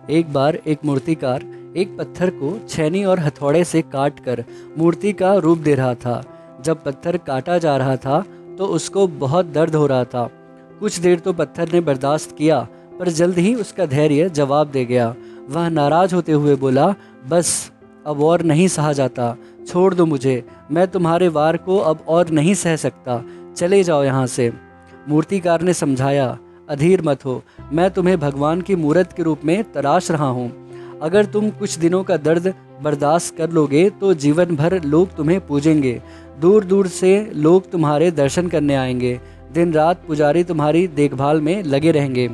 एक बार एक मूर्तिकार एक पत्थर को छेनी और हथौड़े से काट कर मूर्ति का रूप दे रहा था। जब पत्थर काटा जा रहा था तो उसको बहुत दर्द हो रहा था। कुछ देर तो पत्थर ने बर्दाश्त किया, पर जल्द ही उसका धैर्य जवाब दे गया। वह नाराज होते हुए बोला, बस अब और नहीं सहा जाता, छोड़ दो मुझे, मैं तुम्हारे वार को अब और नहीं सह सकता, चले जाओ यहाँ से। मूर्तिकार ने समझाया, अधीर मत हो, मैं तुम्हें भगवान की मूरत के रूप में तराश रहा हूँ। अगर तुम कुछ दिनों का दर्द बर्दाश्त कर लोगे तो जीवन भर लोग तुम्हें पूजेंगे, दूर दूर से लोग तुम्हारे दर्शन करने आएंगे, दिन रात पुजारी तुम्हारी देखभाल में लगे रहेंगे।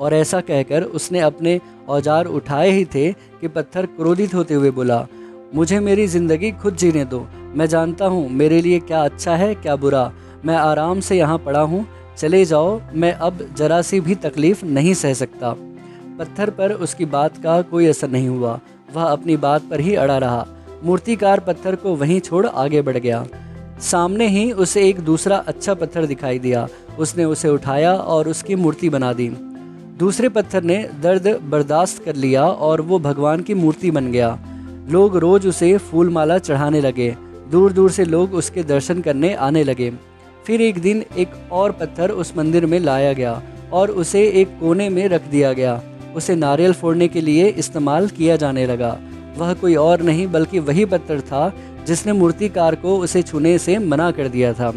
और ऐसा कहकर उसने अपने औजार उठाए ही थे कि पत्थर क्रोधित होते हुए बोला, मुझे मेरी ज़िंदगी खुद जीने दो, मैं जानता हूँ मेरे लिए क्या अच्छा है क्या बुरा, मैं आराम से यहाँ पड़ा हूँ, चले जाओ, मैं अब जरा सी भी तकलीफ़ नहीं सह सकता। पत्थर पर उसकी बात का कोई असर नहीं हुआ, वह अपनी बात पर ही अड़ा रहा। मूर्तिकार पत्थर को वहीं छोड़ आगे बढ़ गया। सामने ही उसे एक दूसरा अच्छा पत्थर दिखाई दिया, उसने उसे उठाया और उसकी मूर्ति बना दी। दूसरे पत्थर ने दर्द बर्दाश्त कर लिया और वो भगवान की मूर्ति बन गया। लोग रोज उसे फूल माला चढ़ाने लगे, दूर दूर से लोग उसके दर्शन करने आने लगे। फिर एक दिन एक और पत्थर उस मंदिर में लाया गया और उसे एक कोने में रख दिया गया। उसे नारियल फोड़ने के लिए इस्तेमाल किया जाने लगा। वह कोई और नहीं बल्कि वही पत्थर था जिसने मूर्तिकार को उसे छूने से मना कर दिया था।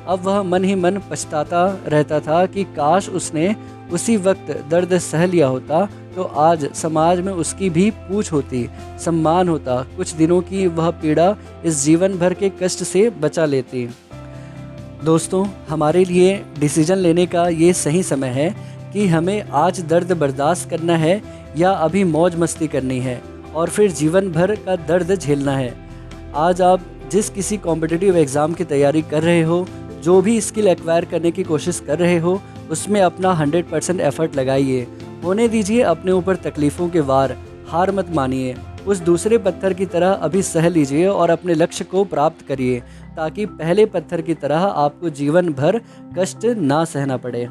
अब वह मन ही मन पछताता रहता था कि काश उसने उसी वक्त दर्द सह लिया होता तो आज समाज में उसकी भी पूछ होती, सम्मान होता, कुछ दिनों की वह पीड़ा इस जीवन भर के कष्ट से बचा लेती। दोस्तों, हमारे लिए डिसीजन लेने का ये सही समय है कि हमें आज दर्द बर्दाश्त करना है या अभी मौज मस्ती करनी है और फिर जीवन भर का दर्द झेलना है। आज आप जिस किसी कॉम्पिटिटिव एग्ज़ाम की तैयारी कर रहे हो, जो भी स्किल एक्वायर करने की कोशिश कर रहे हो, उसमें अपना 100% एफर्ट लगाइए। होने दीजिए अपने ऊपर तकलीफ़ों के वार, हार मत मानिए। उस दूसरे पत्थर की तरह अभी सह लीजिए और अपने लक्ष्य को प्राप्त करिए, ताकि पहले पत्थर की तरह आपको जीवन भर कष्ट ना सहना पड़े।